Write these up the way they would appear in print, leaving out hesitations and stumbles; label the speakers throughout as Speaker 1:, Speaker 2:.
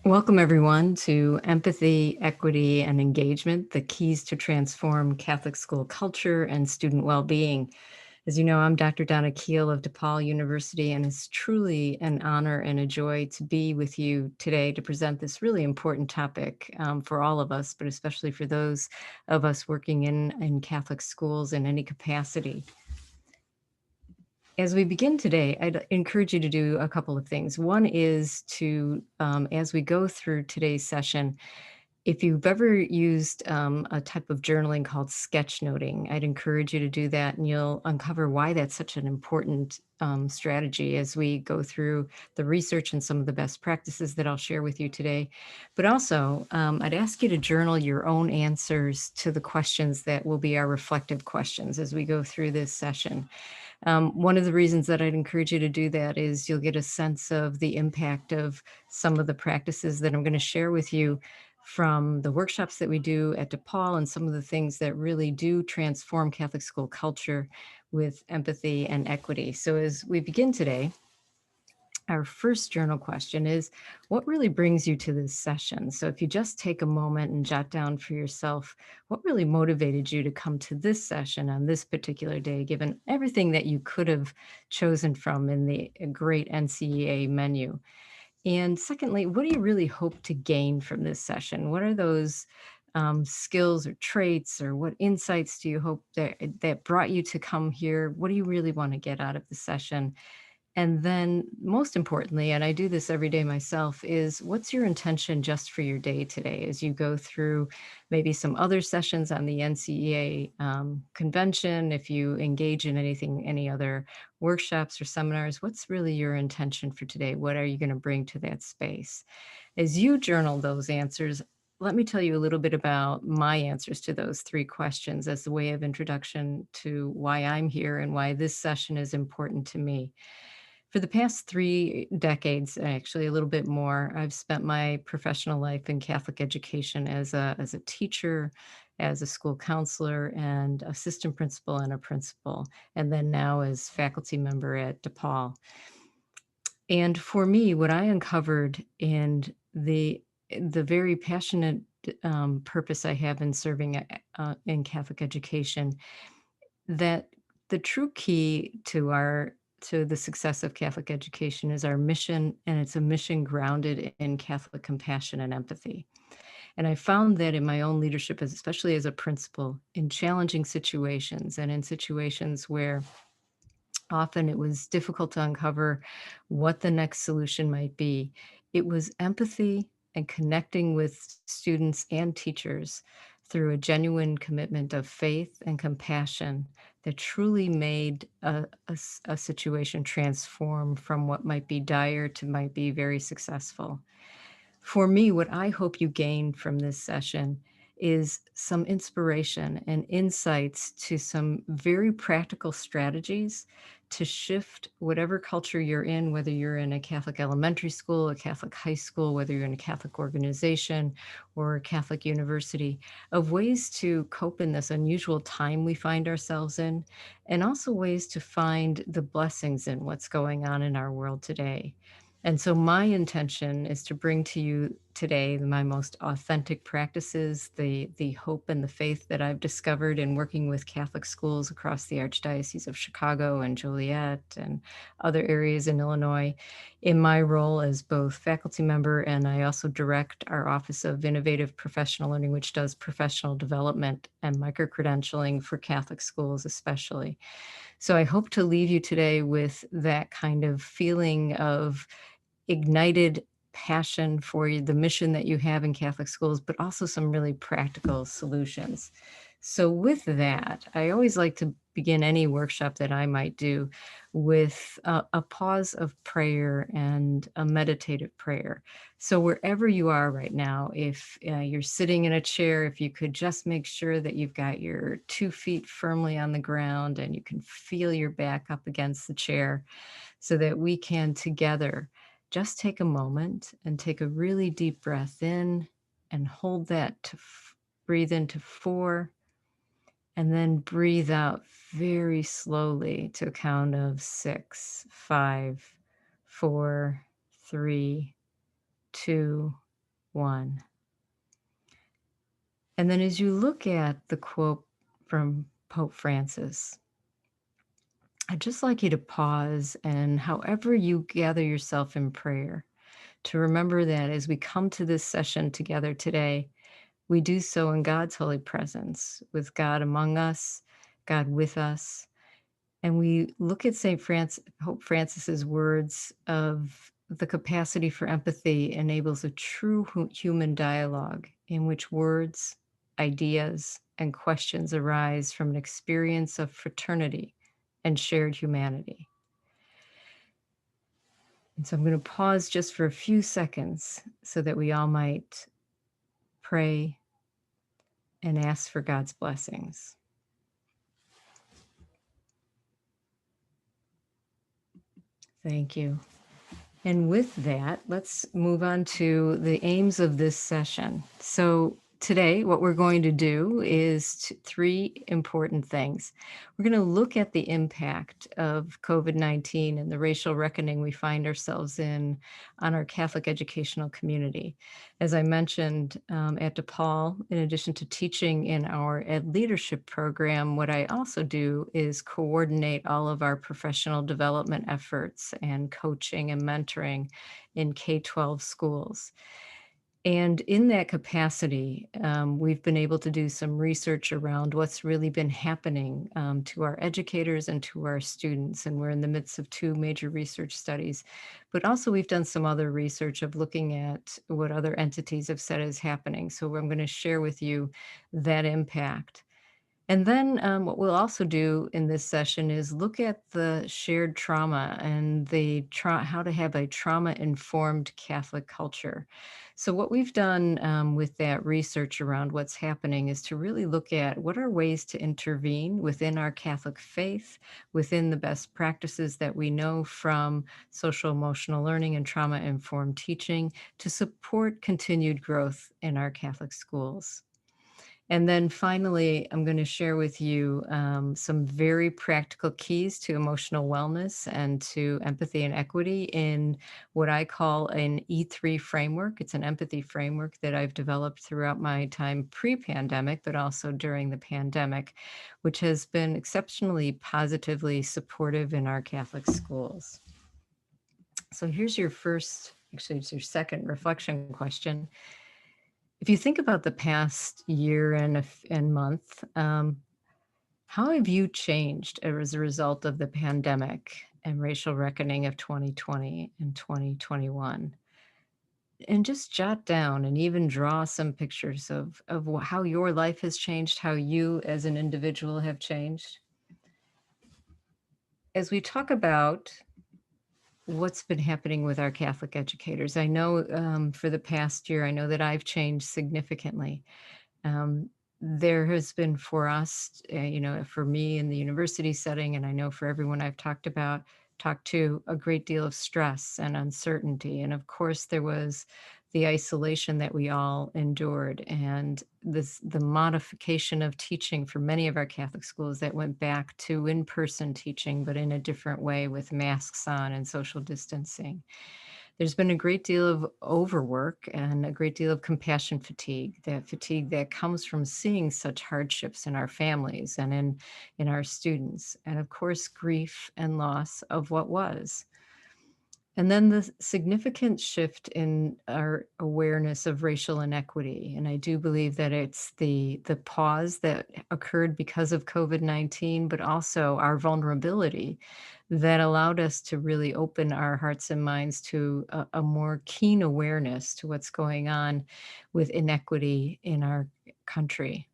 Speaker 1: Welcome, everyone, to Empathy, Equity, and Engagement, the Keys to Transform Catholic School Culture and Student Well-Being. As you know, I'm Dr. Donna Keel of DePaul University, and it's truly an honor and a joy to be with you today to present this really important topic for all of us, but especially for those of us working in Catholic schools in any capacity. As we begin today, I'd encourage you to do a couple of things. One is to, as we go through today's session, if you've ever used a type of journaling called sketchnoting, I'd encourage you to do that, and you'll uncover why that's such an important strategy as we go through the research and some of the best practices that I'll share with you today. But also, I'd ask you to journal your own answers to the questions that will be our reflective questions as we go through this session. One of the reasons that I'd encourage you to do that is you'll get a sense of the impact of some of the practices that I'm going to share with you from the workshops that we do at DePaul and some of the things that really do transform Catholic school culture with empathy and equity. So as we begin today, our first journal question is, what really brings you to this session? So if you just take a moment and jot down for yourself, what really motivated you to come to this session on this particular day, given everything that you could have chosen from in the great NCEA menu? And secondly, what do you really hope to gain from this session? What are those skills or traits, or what insights do you hope that brought you to come here? What do you really want to get out of the session? And then most importantly, and I do this every day myself, is what's your intention just for your day today as you go through maybe some other sessions on the NCEA convention, if you engage in anything, any other workshops or seminars, what's really your intention for today? What are you going to bring to that space? As you journal those answers, let me tell you a little bit about my answers to those three questions as a way of introduction to why I'm here and why this session is important to me. For the past 3 decades, actually a little bit more, I've spent my professional life in Catholic education as a teacher, as a school counselor, and assistant principal and a principal, and then now as faculty member at DePaul. And for me, what I uncovered in the very passionate purpose I have in serving in Catholic education, that the true key to the success of Catholic education is our mission, and it's a mission grounded in Catholic compassion and empathy. And I found that in my own leadership, especially as a principal, in challenging situations and in situations where often it was difficult to uncover what the next solution might be. It was empathy and connecting with students and teachers through a genuine commitment of faith and compassion that truly made a situation transform from what might be dire to might be very successful. For me, what I hope you gain from this session is some inspiration and insights to some very practical strategies to shift whatever culture you're in, whether you're in a Catholic elementary school, a Catholic high school, whether you're in a Catholic organization or a Catholic university, of ways to cope in this unusual time we find ourselves in, and also ways to find the blessings in what's going on in our world today. And so my intention is to bring to you today my most authentic practices, the hope and the faith that I've discovered in working with Catholic schools across the Archdiocese of Chicago and Joliet and other areas in Illinois in my role as both faculty member, and I also direct our Office of Innovative Professional Learning, which does professional development and micro-credentialing for Catholic schools especially. So I hope to leave you today with that kind of feeling of ignited passion for the mission that you have in Catholic schools, but also some really practical solutions. So with that, I always like to begin any workshop that I might do with a pause of prayer and a meditative prayer. So wherever you are right now, if you're sitting in a chair, if you could just make sure that you've got your 2 feet firmly on the ground and you can feel your back up against the chair, so that we can together just take a moment and take a really deep breath in and hold that to breathe into 4, and then breathe out very slowly to a count of 6, 5, 4, 3, 2, one. And then as you look at the quote from Pope Francis, I'd just like you to pause and however you gather yourself in prayer, to remember that as we come to this session together today, we do so in God's holy presence, with God among us, God with us. And we look at Pope Francis's words of the capacity for empathy enables a true human dialogue in which words, ideas, and questions arise from an experience of fraternity and shared humanity. And so I'm going to pause just for a few seconds so that we all might pray and ask for God's blessings. Thank you. And with that, let's move on to the aims of this session. So today, what we're going to do is three important things. We're going to look at the impact of COVID-19 and the racial reckoning we find ourselves in on our Catholic educational community. As I mentioned at DePaul, in addition to teaching in our Ed Leadership program, what I also do is coordinate all of our professional development efforts and coaching and mentoring in K-12 schools. And in that capacity, we've been able to do some research around what's really been happening to our educators and to our students. And we're in the midst of two major research studies. But also we've done some other research of looking at what other entities have said is happening. So I'm going to share with you that impact. And then what we'll also do in this session is look at the shared trauma and how to have a trauma-informed Catholic culture. So what we've done with that research around what's happening is to really look at what are ways to intervene within our Catholic faith, within the best practices that we know from social emotional learning and trauma-informed teaching to support continued growth in our Catholic schools. And then finally, I'm going to share with you some very practical keys to emotional wellness and to empathy and equity in what I call an E3 framework. It's an empathy framework that I've developed throughout my time pre-pandemic, but also during the pandemic, which has been exceptionally positively supportive in our Catholic schools. So here's your it's your second reflection question. If you think about the past year and month, how have you changed as a result of the pandemic and racial reckoning of 2020 and 2021? And just jot down and even draw some pictures of how your life has changed, how you as an individual have changed. As we talk about what's been happening with our Catholic educators, I know for the past year, I know that I've changed significantly. Um, there has been for us, for me in the university setting, and I know for everyone I've talked to, a great deal of stress and uncertainty. And of course, there was the isolation that we all endured and the modification of teaching for many of our Catholic schools that went back to in-person teaching, but in a different way with masks on and social distancing. There's been a great deal of overwork and a great deal of compassion fatigue, that fatigue that comes from seeing such hardships in our families and in our students, and of course, grief and loss of what was. And then the significant shift in our awareness of racial inequity. And I do believe that it's the pause that occurred because of COVID-19, but also our vulnerability that allowed us to really open our hearts and minds to a more keen awareness to what's going on with inequity in our country.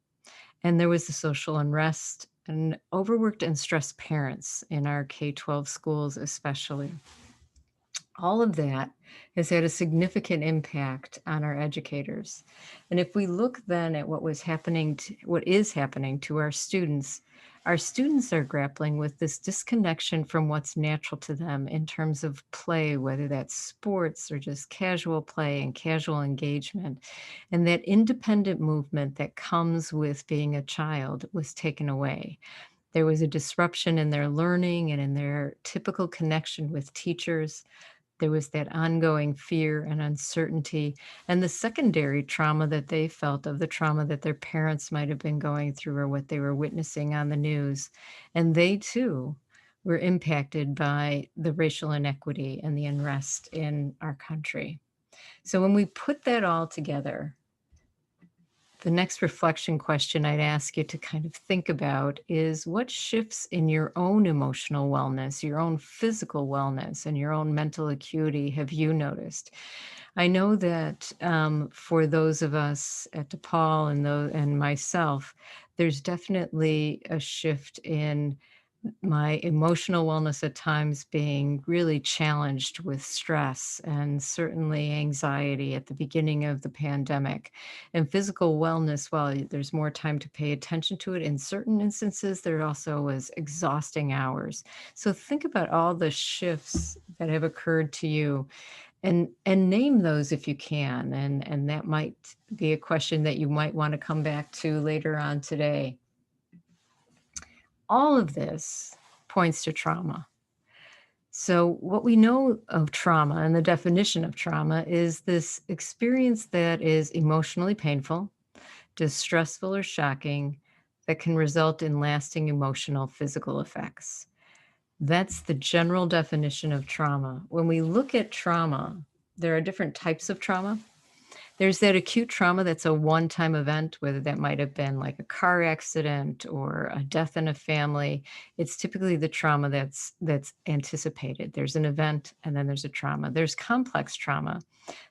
Speaker 1: And there was the social unrest and overworked and stressed parents in our K-12 schools, especially. All of that has had a significant impact on our educators. And if we look then at what is happening to our students are grappling with this disconnection from what's natural to them in terms of play, whether that's sports or just casual play and casual engagement. And that independent movement that comes with being a child was taken away. There was a disruption in their learning and in their typical connection with teachers. There was that ongoing fear and uncertainty, and the secondary trauma that they felt of the trauma that their parents might have been going through or what they were witnessing on the news. And they too were impacted by the racial inequity and the unrest in our country. So when we put that all together, the next reflection question I'd ask you to kind of think about is what shifts in your own emotional wellness, your own physical wellness, and your own mental acuity have you noticed? I know that for those of us at DePaul and myself, there's definitely a shift in my emotional wellness at times being really challenged with stress and certainly anxiety at the beginning of the pandemic. And physical wellness, well, there's more time to pay attention to it. In certain instances, there also was exhausting hours. So think about all the shifts that have occurred to you and name those if you can. And that might be a question that you might want to come back to later on today. All of this points to trauma. So, what we know of trauma and the definition of trauma is this experience that is emotionally painful, distressful, or shocking that can result in lasting emotional, physical effects. That's the general definition of trauma. When we look at trauma, there are different types of trauma. There's that acute trauma that's a one-time event, whether that might have been like a car accident or a death in a family. It's typically the trauma that's anticipated. There's an event and then there's a trauma. There's complex trauma.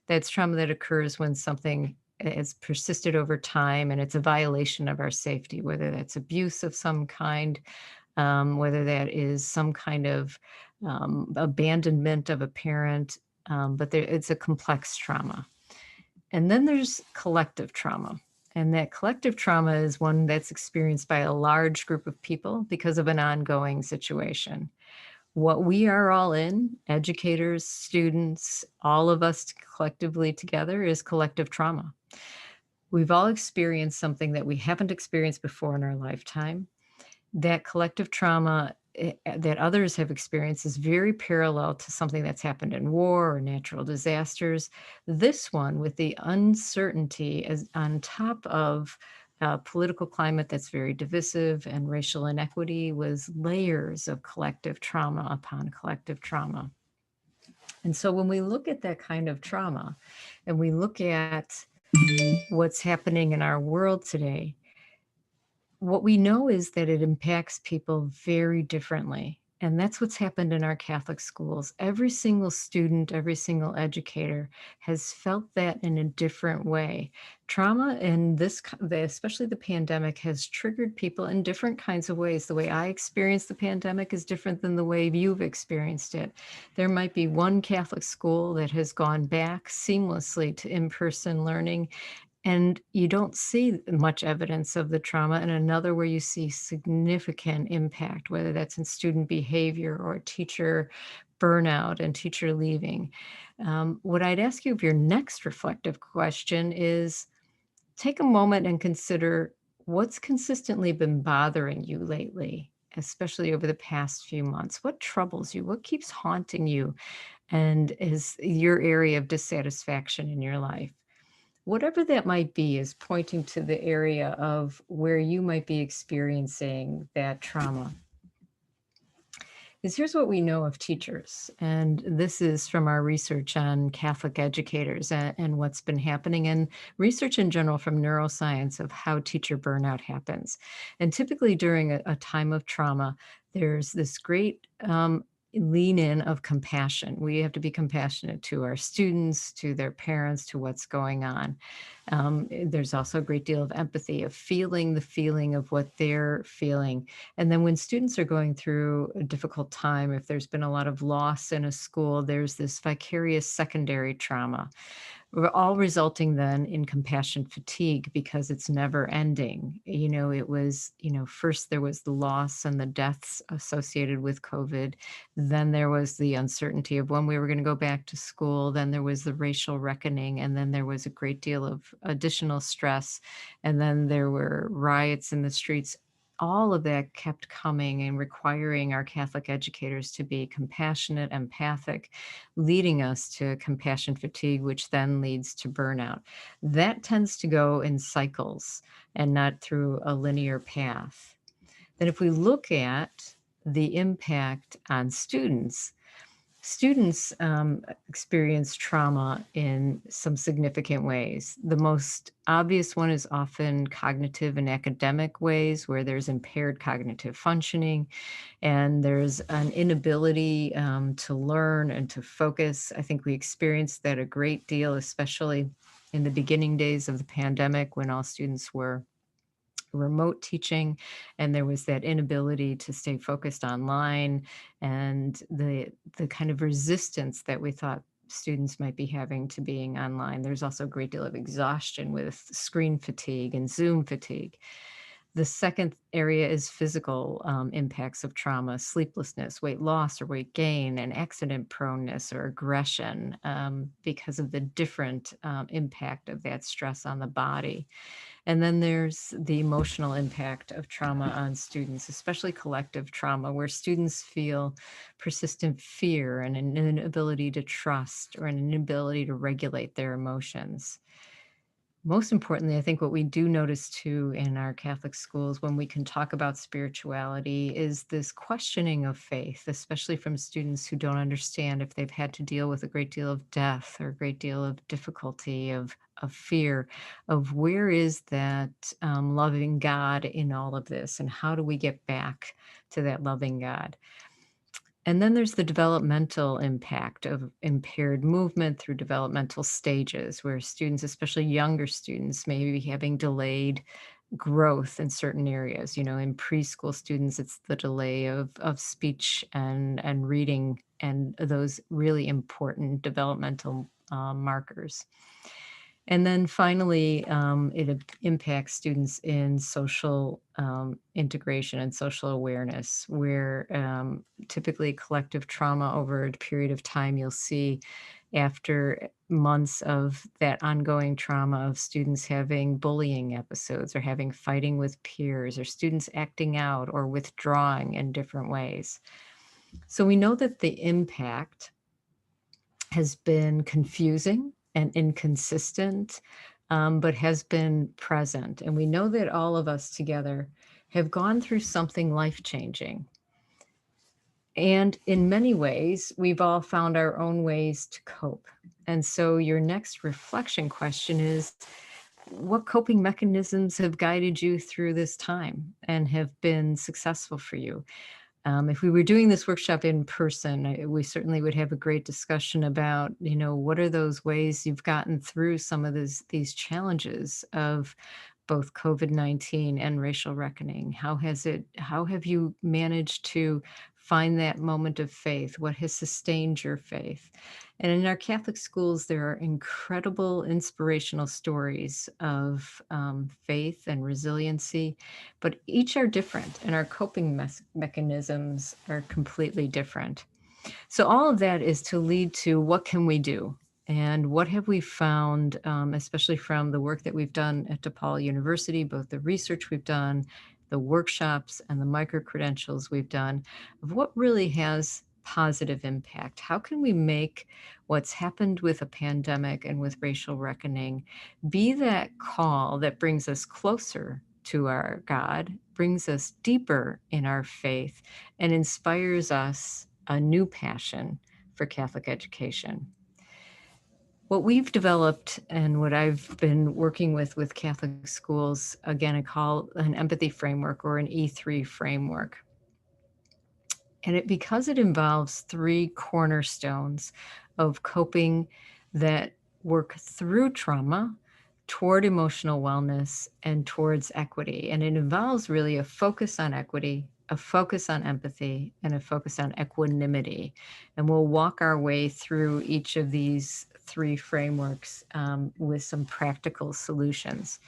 Speaker 1: That's trauma that occurs when something has persisted over time and it's a violation of our safety, whether that's abuse of some kind, whether that is some kind of abandonment of a parent, but it's a complex trauma. And then there's collective trauma. And that collective trauma is one that's experienced by a large group of people because of an ongoing situation. What we are all in, educators, students, all of us collectively together, is collective trauma. We've all experienced something that we haven't experienced before in our lifetime. That collective trauma that others have experienced is very parallel to something that's happened in war or natural disasters. This one, with the uncertainty as on top of a political climate that's very divisive and racial inequity, was layers of collective trauma upon collective trauma. And so when we look at that kind of trauma and we look at what's happening in our world today, what we know is that it impacts people very differently. And that's what's happened in our Catholic schools. Every single student, every single educator has felt that in a different way. Trauma and especially the pandemic, has triggered people in different kinds of ways. The way I experienced the pandemic is different than the way you've experienced it. There might be one Catholic school that has gone back seamlessly to in-person learning, and you don't see much evidence of the trauma, and another where you see significant impact, whether that's in student behavior or teacher burnout and teacher leaving. What I'd ask you of your next reflective question is take a moment and consider what's consistently been bothering you lately, especially over the past few months. What troubles you? What keeps haunting you and is your area of dissatisfaction in your life? Whatever that might be is pointing to the area of where you might be experiencing that trauma. Because here's what we know of teachers, and this is from our research on Catholic educators and what's been happening, and research in general from neuroscience of how teacher burnout happens. And typically during a time of trauma, there's this great lean in of compassion. We have to be compassionate to our students, to their parents, to what's going on. There's also a great deal of empathy, of feeling the feeling of what they're feeling. And then when students are going through a difficult time, if there's been a lot of loss in a school, there's this vicarious secondary trauma. We're all resulting then in compassion fatigue because it's never ending. It was, first there was the loss and the deaths associated with COVID. Then there was the uncertainty of when we were going to go back to school. Then there was the racial reckoning. And then there was a great deal of additional stress. And then there were riots in the streets. all of that kept coming and requiring our Catholic educators to be compassionate, empathic, leading us to compassion fatigue, which then leads to burnout. That tends to go in cycles and not through a linear path. Then if we look at the impact on students, students experience trauma in some significant ways. The most obvious one is often cognitive and academic ways, where there's impaired cognitive functioning and there's an inability to learn and to focus. I think we experienced that a great deal, especially in the beginning days of the pandemic when all students were remote teaching and there was that inability to stay focused online, and the kind of resistance that we thought students might be having to being online. There's also a great deal of exhaustion with screen fatigue and Zoom fatigue. The second area is physical impacts of trauma: sleeplessness, weight loss or weight gain, and accident proneness or aggression, because of the different impact of that stress on the body. And then there's the emotional impact of trauma on students, especially collective trauma, where students feel persistent fear and an inability to trust or an inability to regulate their emotions. Most importantly, I think what we do notice too in our Catholic schools when we can talk about spirituality is this questioning of faith, especially from students who don't understand if they've had to deal with a great deal of death or a great deal of difficulty, of fear, of where is that loving God in all of this, and how do we get back to that loving God? And then there's the developmental impact of impaired movement through developmental stages, where students, especially younger students, may be having delayed growth in certain areas. You know, in preschool students, it's the delay of speech and reading and those really important developmental markers. And then finally, it impacts students in social integration and social awareness, where typically collective trauma over a period of time, you'll see after months of that ongoing trauma of students having bullying episodes or having fighting with peers or students acting out or withdrawing in different ways. So we know that the impact has been confusing and inconsistent, but has been present. And we know that all of us together have gone through something life changing. And in many ways, we've all found our own ways to cope. And so, your next reflection question is, what coping mechanisms have guided you through this time and have been successful for you? If we were doing this workshop in person, we certainly would have a great discussion about, you know, what are those ways you've gotten through some of these challenges of both COVID-19 and racial reckoning? How have you managed to find that moment of faith? What has sustained your faith? And in our Catholic schools, there are incredible inspirational stories of faith and resiliency, but each are different, and our coping mechanisms are completely different. So all of that is to lead to what can we do? And what have we found, especially from the work that we've done at DePaul University, both the research we've done, the workshops, and the micro-credentials we've done, of what really has positive impact? How can we make what's happened with a pandemic and with racial reckoning be that call that brings us closer to our God, brings us deeper in our faith, and inspires us a new passion for Catholic education? What we've developed and what I've been working with Catholic schools, again, I call an empathy framework or an E3 framework. And because it involves three cornerstones of coping that work through trauma, toward emotional wellness, and towards equity. And it involves really a focus on equity, a focus on empathy, and a focus on equanimity. And we'll walk our way through each of these three frameworks with some practical solutions.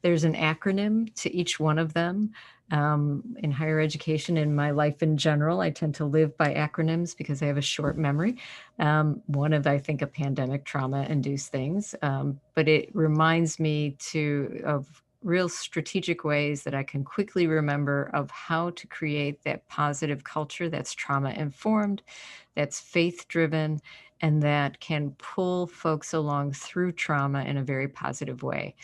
Speaker 1: There's an acronym to each one of them. In higher education, in my life in general, I tend to live by acronyms because I have a short memory. One of, I think, a pandemic trauma-induced things, but it reminds me of real strategic ways that I can quickly remember of how to create that positive culture that's trauma informed, that's faith driven, and that can pull folks along through trauma in a very positive way.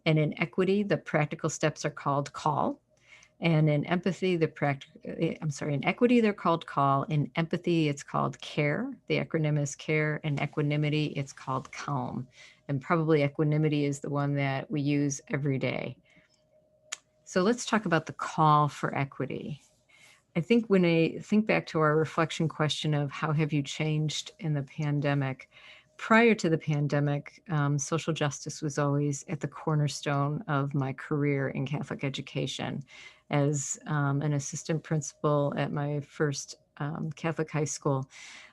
Speaker 1: And in equity, the practical steps are called call. And in empathy, in equity, they're called call. In empathy, it's called care. The acronym is care. In equanimity, it's called calm. And probably equanimity is the one that we use every day. So let's talk about the call for equity. I think when I think back to our reflection question of how have you changed in the pandemic, prior to the pandemic, social justice was always at the cornerstone of my career in Catholic education. As an assistant principal at my first Catholic high school,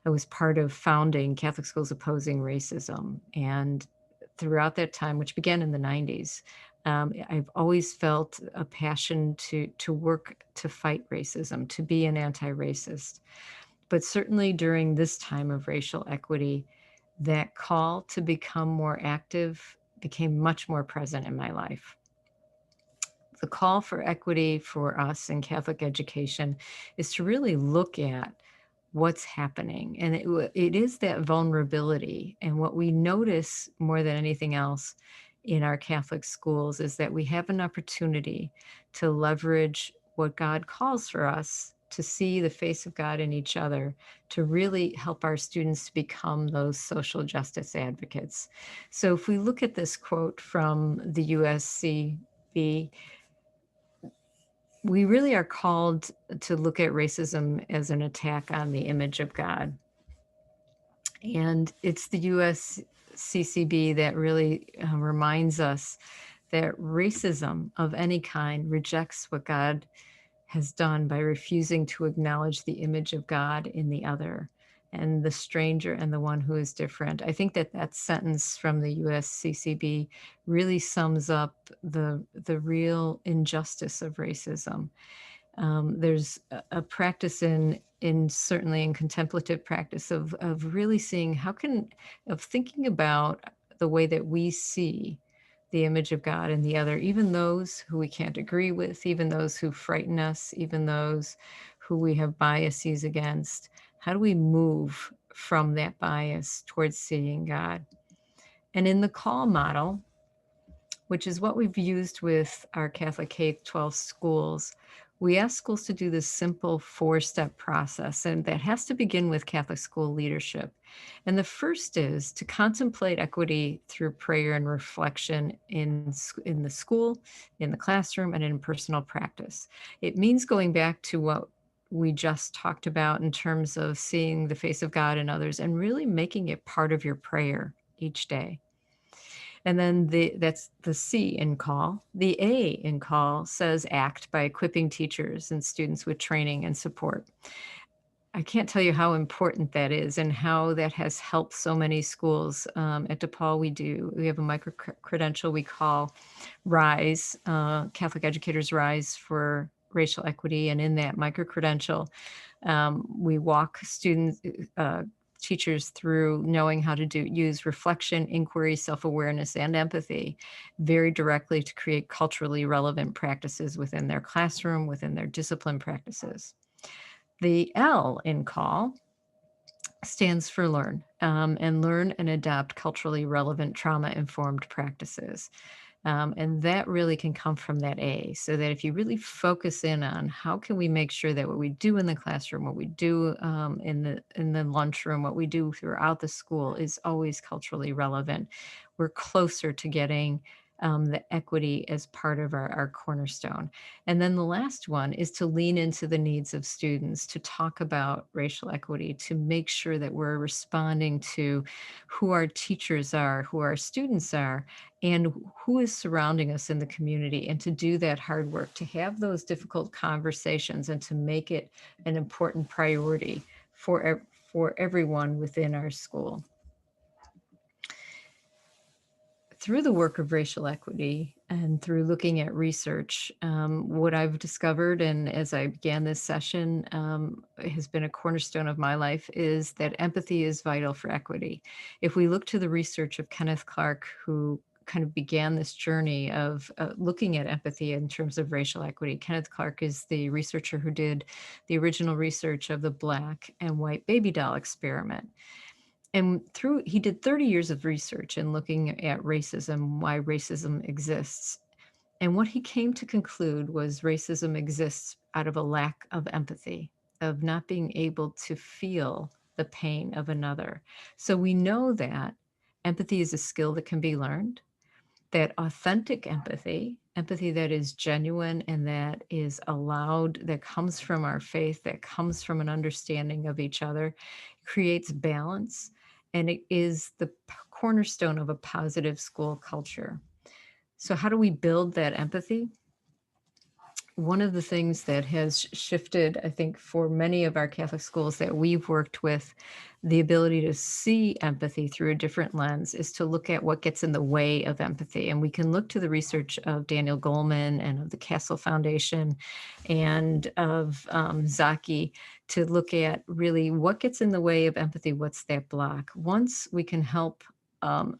Speaker 1: I was part of founding Catholic Schools Opposing Racism. And throughout that time, which began in the 90s, I've always felt a passion to work to fight racism, to be an anti-racist. But certainly during this time of racial equity, that call to become more active became much more present in my life. The call for equity for us in Catholic education is to really look at what's happening. And it is that vulnerability. And what we notice more than anything else in our Catholic schools is that we have an opportunity to leverage what God calls for us to see the face of God in each other, to really help our students to become those social justice advocates. So if we look at this quote from the USCB, we really are called to look at racism as an attack on the image of God. And it's the USCCB that really reminds us that racism of any kind rejects what God has done by refusing to acknowledge the image of God in the other and the stranger and the one who is different. I think that sentence from the USCCB really sums up the real injustice of racism. There's a practice in certainly in contemplative practice of really seeing of thinking about the way that we see the image of God in the other, even those who we can't agree with, even those who frighten us, even those who we have biases against. How do we move from that bias towards seeing God? And in the call model, which is what we've used with our Catholic K-12 schools, we ask schools to do this simple 4-step process, and that has to begin with Catholic school leadership. And the first is to contemplate equity through prayer and reflection in the school, in the classroom, and in personal practice. It means going back to what we just talked about in terms of seeing the face of God in others and really making it part of your prayer each day. And then that's the C in call. The A in call says act by equipping teachers and students with training and support. I can't tell you how important that is and how that has helped so many schools. At DePaul, we have a micro-credential we call RISE, Catholic Educators RISE for Racial Equity. And in that micro-credential, we walk teachers through knowing how to use reflection, inquiry, self-awareness, and empathy very directly to create culturally relevant practices within their classroom, within their discipline practices. The L in call stands for learn, and learn and adopt culturally relevant trauma-informed practices. And that really can come from that A, so that if you really focus in on how can we make sure that what we do in the classroom, what we do in the lunchroom, what we do throughout the school is always culturally relevant, we're closer to getting the equity as part of our cornerstone. And then the last one is to lean into the needs of students, to talk about racial equity, to make sure that we're responding to who our teachers are, who our students are, and who is surrounding us in the community, and to do that hard work, to have those difficult conversations and to make it an important priority for everyone within our school. Through the work of racial equity and through looking at research, what I've discovered, and as I began this session, has been a cornerstone of my life, is that empathy is vital for equity. If we look to the research of Kenneth Clark, who kind of began this journey of looking at empathy in terms of racial equity. Kenneth Clark is the researcher who did the original research of the Black and white baby doll experiment. And he did 30 years of research in looking at racism, why racism exists. And what he came to conclude was racism exists out of a lack of empathy, of not being able to feel the pain of another. So we know that empathy is a skill that can be learned, that authentic empathy, empathy that is genuine and that is allowed, that comes from our faith, that comes from an understanding of each other, creates balance, and it is the cornerstone of a positive school culture. So, how do we build that empathy? One of the things that has shifted, I think, for many of our Catholic schools that we've worked with, the ability to see empathy through a different lens is to look at what gets in the way of empathy. And we can look to the research of Daniel Goleman and of the Castle Foundation and of Zaki to look at really what gets in the way of empathy, what's that block. Once we can help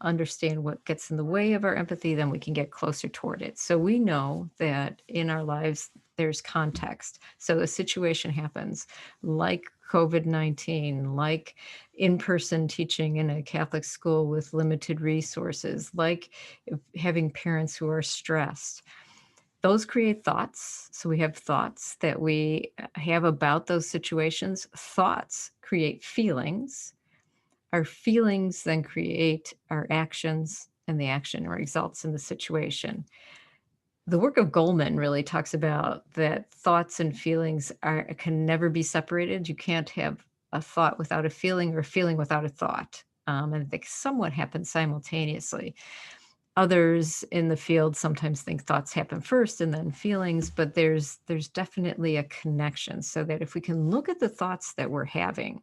Speaker 1: understand what gets in the way of our empathy, then we can get closer toward it. So we know that in our lives, there's context. So a situation happens like COVID-19, like in-person teaching in a Catholic school with limited resources, like having parents who are stressed. Those create thoughts. So we have thoughts that we have about those situations. Thoughts create feelings. Our feelings then create our actions, and the action results in the situation. The work of Goleman really talks about that thoughts and feelings can never be separated. You can't have a thought without a feeling or a feeling without a thought. And they somewhat happen simultaneously. Others in the field sometimes think thoughts happen first and then feelings, but there's definitely a connection, so that if we can look at the thoughts that we're having,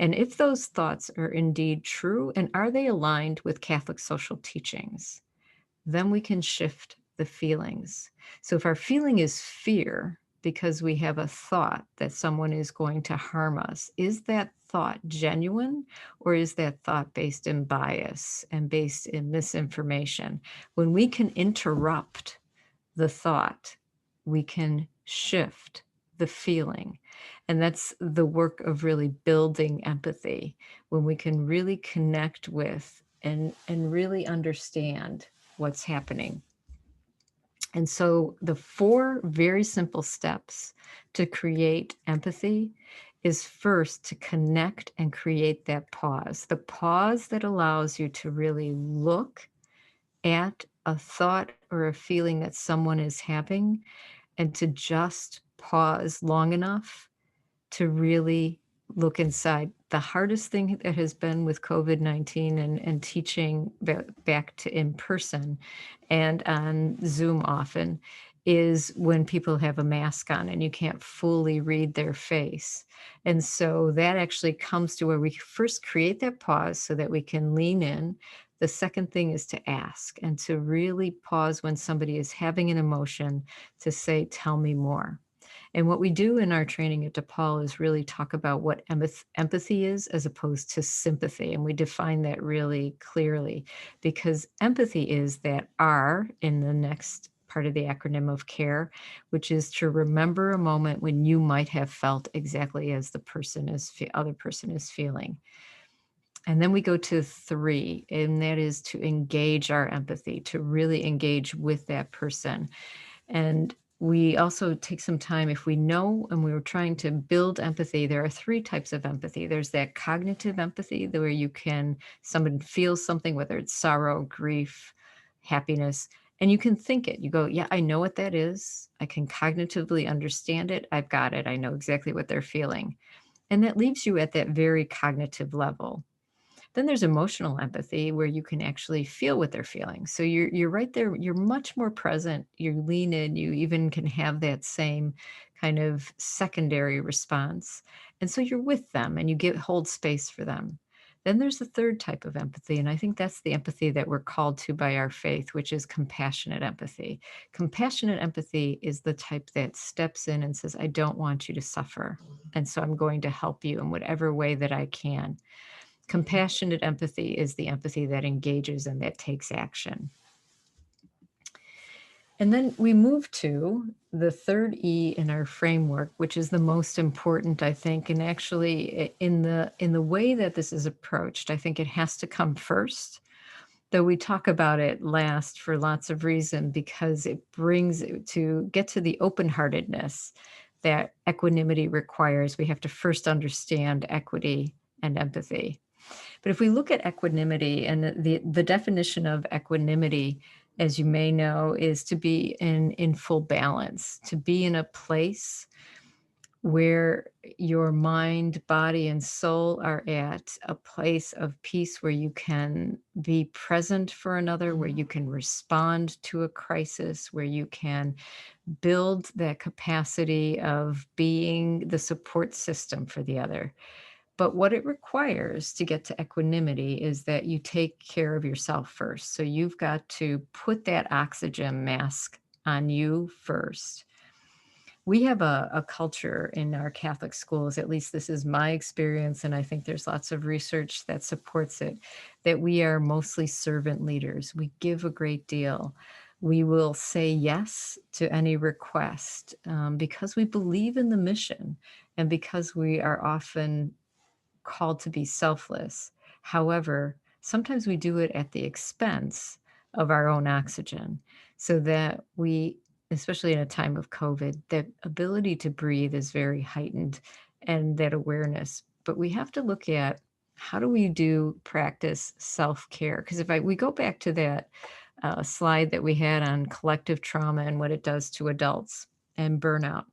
Speaker 1: and if those thoughts are indeed true, and are they aligned with Catholic social teachings, then we can shift the feelings. So if our feeling is fear because we have a thought that someone is going to harm us, is that thought genuine, or is that thought based in bias and based in misinformation? When we can interrupt the thought, we can shift the feeling. And that's the work of really building empathy, when we can really connect with and really understand what's happening. And so the 4 very simple steps to create empathy is first to connect and create that pause, the pause that allows you to really look at a thought or a feeling that someone is having, and to just pause long enough to really look inside. The hardest thing that has been with COVID-19 and teaching back to in person and on Zoom often is when people have a mask on and you can't fully read their face. And so that actually comes to where we first create that pause so that we can lean in. The second thing is to ask and to really pause when somebody is having an emotion, to say, tell me more. And what we do in our training at DePaul is really talk about what empathy is as opposed to sympathy. And we define that really clearly, because empathy is that R in the next part of the acronym of CARE, which is to remember a moment when you might have felt exactly as the other person is feeling. And then we go to 3, and that is to engage our empathy, to really engage with that person. And we also take some time, if we know and we were trying to build empathy, there are 3 types of empathy. There's that cognitive empathy, where someone feels something, whether it's sorrow, grief, happiness, and you can think it. You go, yeah, I know what that is. I can cognitively understand it. I've got it. I know exactly what they're feeling. And that leaves you at that very cognitive level. Then there's emotional empathy, where you can actually feel what they're feeling. So you're right there. You're much more present. You lean in. You even can have that same kind of secondary response. And so you're with them and you hold space for them. Then there's the third type of empathy, and I think that's the empathy that we're called to by our faith, which is compassionate empathy. Compassionate empathy is the type that steps in and says, I don't want you to suffer, and so I'm going to help you in whatever way that I can. Compassionate empathy is the empathy that engages and that takes action. And then we move to the third E in our framework, which is the most important, I think. And actually, in the way that this is approached, I think it has to come first, though we talk about it last for lots of reasons, because it brings to get to the open-heartedness that equanimity requires. We have to first understand equity and empathy. But if we look at equanimity, and the definition of equanimity, as you may know, is to be in full balance, to be in a place where your mind, body, and soul are at a place of peace where you can be present for another, where you can respond to a crisis, where you can build that capacity of being the support system for the other. But what it requires to get to equanimity is that you take care of yourself first. So you've got to put that oxygen mask on you first. We have a culture in our Catholic schools, at least this is my experience, and I think there's lots of research that supports it, that we are mostly servant leaders. We give a great deal. We will say yes to any request because we believe in the mission and because we are often called to be selfless. However, sometimes we do it at the expense of our own oxygen, so that we, especially in a time of COVID, that ability to breathe is very heightened and that awareness. But we have to look at how do we do practice self-care? Because if we go back to that slide that we had on collective trauma and what it does to adults and burnout,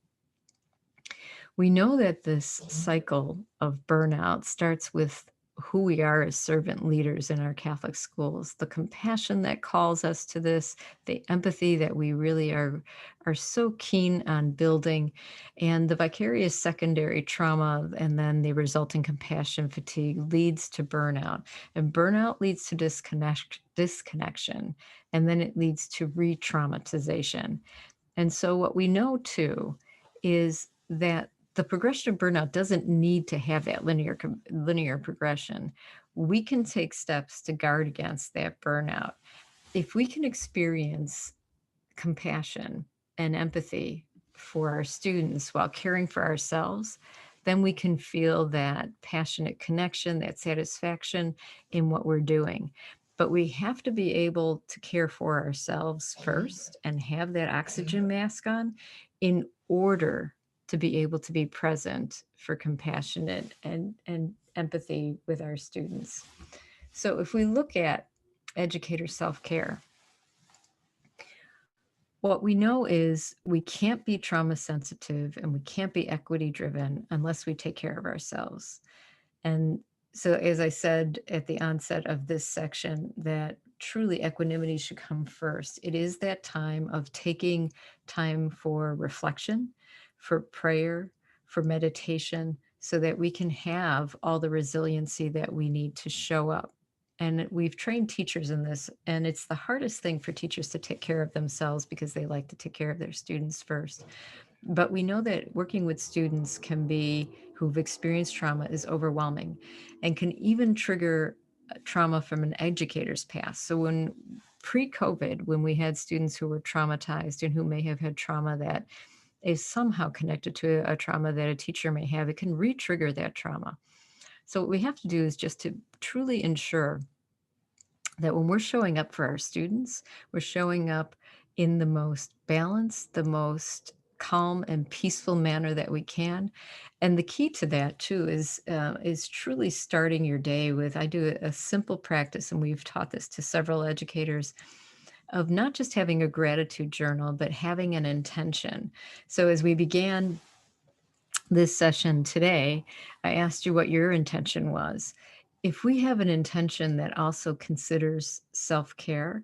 Speaker 1: we know that this cycle of burnout starts with who we are as servant leaders in our Catholic schools, the compassion that calls us to this, the empathy that we really are so keen on building, and the vicarious secondary trauma and then the resulting compassion fatigue leads to burnout. And burnout leads to disconnection, and then it leads to re-traumatization. And so what we know too is that the progression of burnout doesn't need to have that linear progression. We can take steps to guard against that burnout. If we can experience compassion and empathy for our students while caring for ourselves, then we can feel that passionate connection, that satisfaction in what we're doing. But we have to be able to care for ourselves first and have that oxygen mask on in order to be able to be present for compassionate and empathy with our students. So if we look at educator self-care, what we know is we can't be trauma sensitive and we can't be equity driven unless we take care of ourselves. And so, as I said at the onset of this section, that truly equanimity should come first. It is that time of taking time for reflection, for prayer, for meditation, so that we can have all the resiliency that we need to show up. And we've trained teachers in this, and it's the hardest thing for teachers to take care of themselves because they like to take care of their students first. But we know that working with students can be who've experienced trauma is overwhelming and can even trigger trauma from an educator's past. So when pre-COVID, when we had students who were traumatized and who may have had trauma that is somehow connected to a trauma that a teacher may have, it can re-trigger that trauma. So what we have to do is just to truly ensure that when we're showing up for our students, we're showing up in the most balanced, the most calm and peaceful manner that we can. And the key to that too is truly starting your day with, I do a simple practice, and we've taught this to several educators, of not just having a gratitude journal, but having an intention. So as we began this session today, I asked you what your intention was. If we have an intention that also considers self-care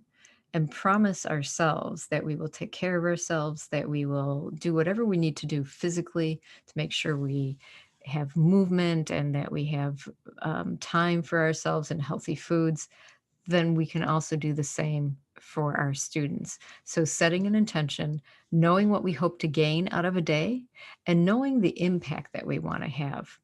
Speaker 1: and promise ourselves that we will take care of ourselves, that we will do whatever we need to do physically to make sure we have movement and that we have time for ourselves and healthy foods, then we can also do the same for our students. So setting an intention, knowing what we hope to gain out of a day, and knowing the impact that we want to have.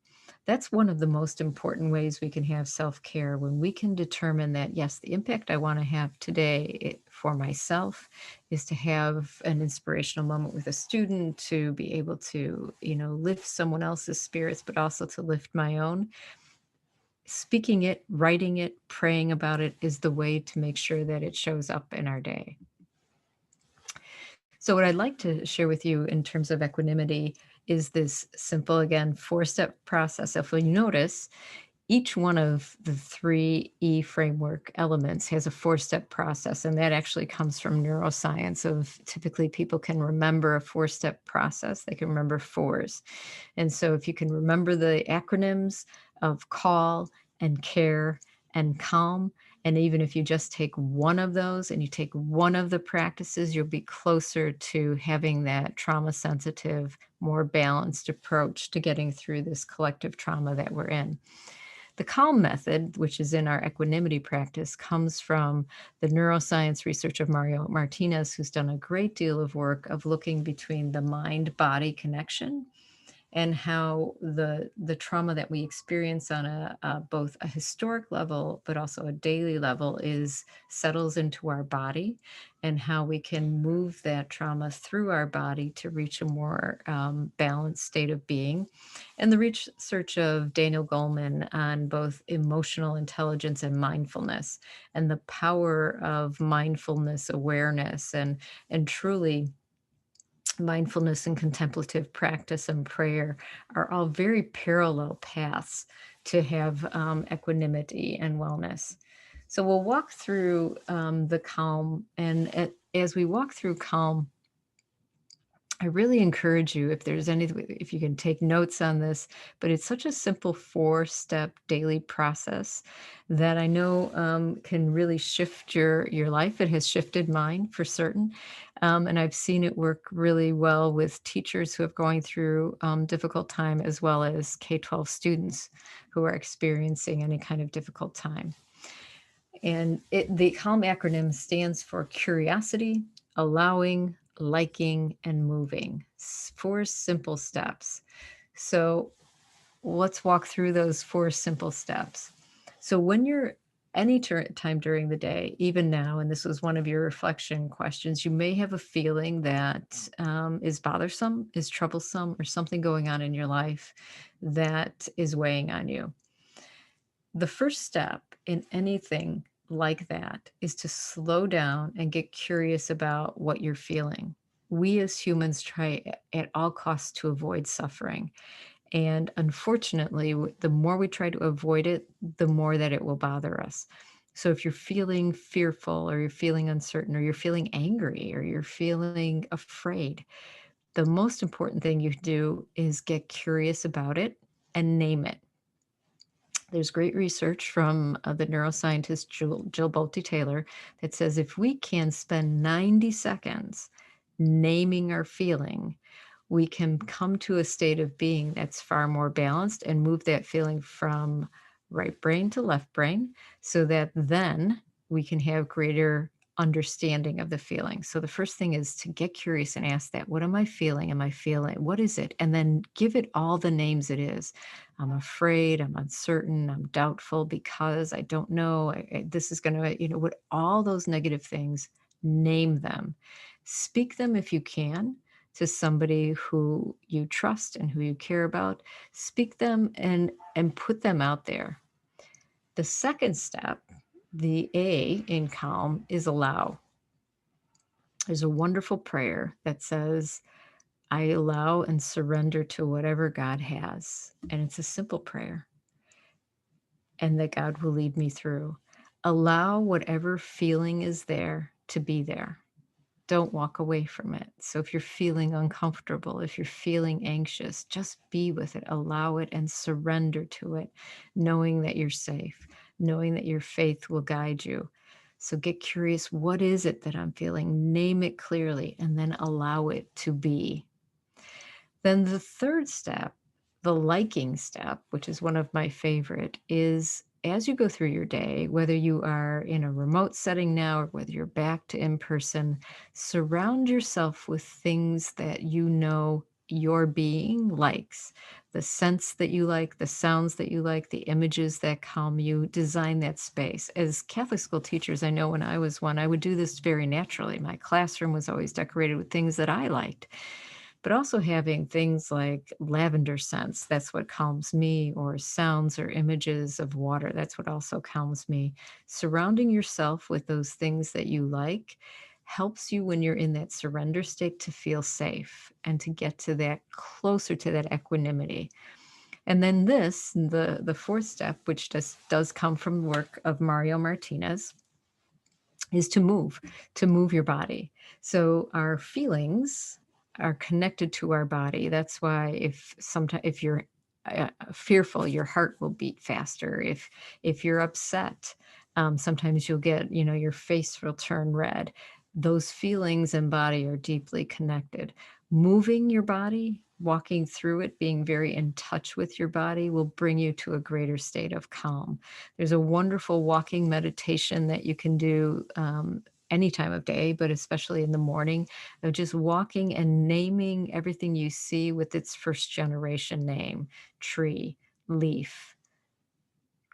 Speaker 1: That's one of the most important ways we can have self-care, when we can determine that, yes, the impact I want to have today for myself is to have an inspirational moment with a student, to be able to, lift someone else's spirits, but also to lift my own. Speaking it, writing it, praying about it is the way to make sure that it shows up in our day. So, what I'd like to share with you in terms of equanimity is this simple, again, four-step process. If you notice, each one of the 3E framework elements has a four-step process, and that actually comes from neuroscience. Of typically, people can remember a four-step process. They can remember fours. And so if you can remember the acronyms of call and care and calm, and even if you just take one of those and you take one of the practices, you'll be closer to having that trauma sensitive, more balanced approach to getting through this collective trauma that we're in. The calm method, which is in our equanimity practice, comes from the neuroscience research of Mario Martinez, who's done a great deal of work of looking between the mind-body connection and how the trauma that we experience on a both a historic level but also a daily level is settles into our body, and how we can move that trauma through our body to reach a more balanced state of being. And the research of Daniel Goleman on both emotional intelligence and mindfulness, and the power of mindfulness awareness, and truly mindfulness and contemplative practice and prayer are all very parallel paths to have equanimity and wellness. So we'll walk through the calm, and as we walk through calm, I really encourage you, if there's anything, if you can take notes on this, but it's such a simple four-step daily process that I know can really shift your life. It has shifted mine for certain, and I've seen it work really well with teachers who have going through difficult time, as well as K-12 students who are experiencing any kind of difficult time. And the CALM acronym stands for curiosity, allowing, liking, and moving. Four simple steps. So let's walk through those four simple steps. So when you're any time during the day, even now, and this was one of your reflection questions, you may have a feeling that is bothersome, is troublesome, or something going on in your life that is weighing on you. The first step in anything like that is to slow down and get curious about what you're feeling. We as humans try at all costs to avoid suffering. And unfortunately, the more we try to avoid it, the more that it will bother us. So if you're feeling fearful, or you're feeling uncertain, or you're feeling angry, or you're feeling afraid, the most important thing you do is get curious about it and name it. There's great research from the neuroscientist Jill Bolte Taylor that says if we can spend 90 seconds naming our feeling, we can come to a state of being that's far more balanced and move that feeling from right brain to left brain, so that then we can have greater understanding of the feeling. So the first thing is to get curious and ask that, what am I feeling? Am I feeling, what is it? And then give it all the names it is. I'm afraid, I'm uncertain, I'm doubtful because I don't know. This is going to, what all those negative things, name them. Speak them if you can to somebody who you trust and who you care about. Speak them and put them out there. The second step, the A in calm, is allow. There's a wonderful prayer that says, I allow and surrender to whatever God has. And it's a simple prayer, and that God will lead me through. Allow whatever feeling is there to be there. Don't walk away from it. So if you're feeling uncomfortable, if you're feeling anxious, just be with it, allow it, and surrender to it, knowing that you're safe, knowing that your faith will guide you. So get curious, what is it that I'm feeling? Name it clearly, and then allow it to be. Then the third step, the liking step, which is one of my favorite, is as you go through your day, whether you are in a remote setting now or whether you're back to in person, surround yourself with things that you know your being likes, the scents that you like, the sounds that you like, the images that calm you. Design that space. As Catholic school teachers, I know when I was one, I would do this very naturally. My classroom was always decorated with things that I liked, but also having things like lavender scents, that's what calms me, or sounds or images of water, that's what also calms me. Surrounding yourself with those things that you like helps you when you're in that surrender state to feel safe and to get to that closer to that equanimity. And then the fourth step, which does come from the work of Mario Martinez, is to move your body. So our feelings are connected to our body. That's why if you're fearful, your heart will beat faster. If you're upset, sometimes you'll get, your face will turn red. Those feelings and body are deeply connected. Moving your body, walking through it, being very in touch with your body will bring you to a greater state of calm. There's a wonderful walking meditation that you can do any time of day, but especially in the morning, of just walking and naming everything you see with its first generation name: tree, leaf,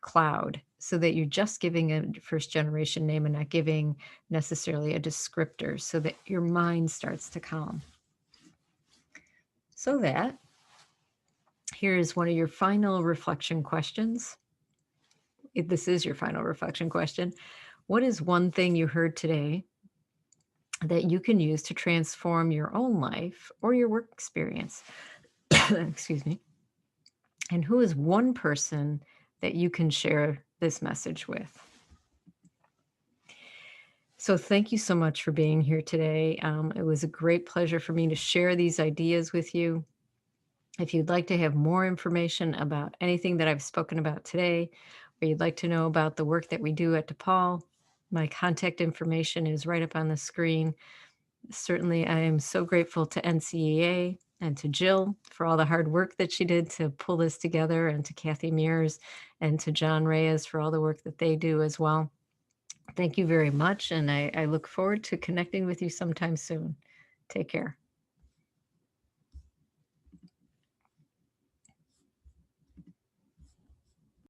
Speaker 1: cloud, so that you're just giving a first generation name and not giving necessarily a descriptor, so that your mind starts to calm. So that here is one of your final reflection questions. If this is your final reflection question, what is one thing you heard today that you can use to transform your own life or your work experience? Excuse me. And who is one person that you can share this message with? So thank you so much for being here today. It was a great pleasure for me to share these ideas with you. If you'd like to have more information about anything that I've spoken about today, or you'd like to know about the work that we do at DePaul, my contact information is right up on the screen. Certainly, I am so grateful to NCEA and to Jill for all the hard work that she did to pull this together, and to Kathy Mears and to John Reyes for all the work that they do as well. Thank you very much, and I look forward to connecting with you sometime soon. Take care.